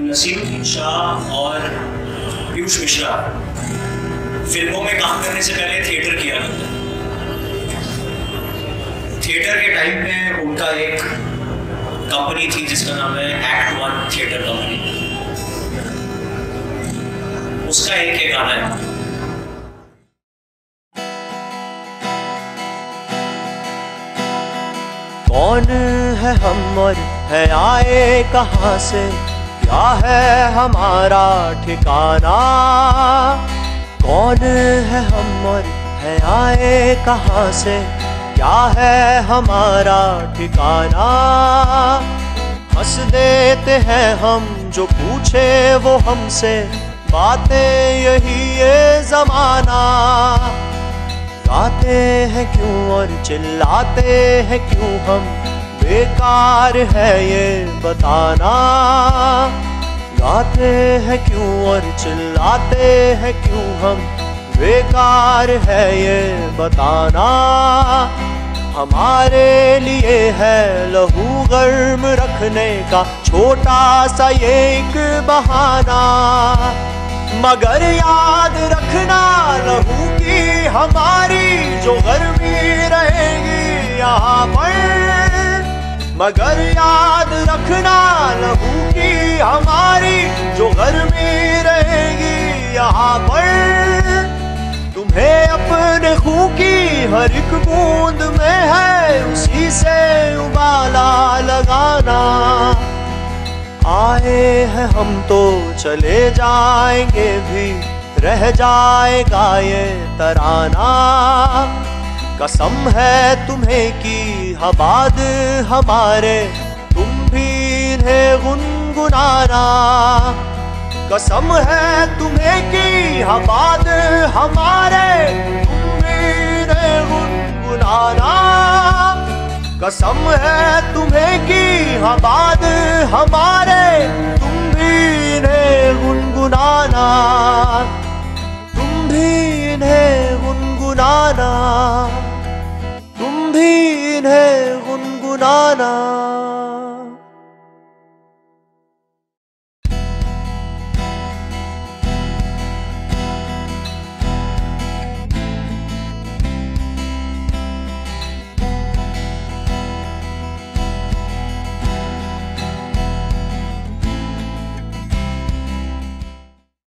नसीरुद्दीन शाह और पीयूष मिश्रा फिल्मों में काम करने से पहले थिएटर किया करते थे। थिएटर के टाइम पे उनका एक कंपनी थी जिसका नाम है एक्ट वन थिएटर कंपनी। उसका एक गाना है। कौन है हम और है आए कहाँ से, क्या है हमारा ठिकाना। कौन है हम और है आए कहाँ से, क्या है हमारा ठिकाना। हंस देते हैं हम जो पूछे वो हमसे, बातें यही ये जमाना। गाते हैं क्यों और चिल्लाते हैं क्यों हम, बेकार है ये बताना। गाते हैं क्यों और चिल्लाते हैं क्यों हम, बेकार है ये बताना। हमारे लिए है लहू गर्म रखने का छोटा सा ये एक बहाना। मगर याद रखना लहू की हमारी जो गर्मी रहेगी यहाँ पर। मगर याद रखना लहू की हमारी जो गर्मी रहेगी यहाँ पर। तुम्हें अपने खून की हर एक बूंद में है उसी से उबाला लगाना। आए हैं हम तो चले जाएंगे भी, रह जाएगा ये तराना। कसम है तुम्हें कि हबाद हमारे, तुम भी इन्हें गुनगुनाना। कसम है तुम्हें कि हबाद हमारे, तुम भी इन्हें गुनगुनाना। कसम है तुम्हें कि हबाद हमारे, तुम भी इन्हें गुनगुनाना। तुम भी इन्हें गुनगुनाना, तुम भी इन्हें गुनगुनाना।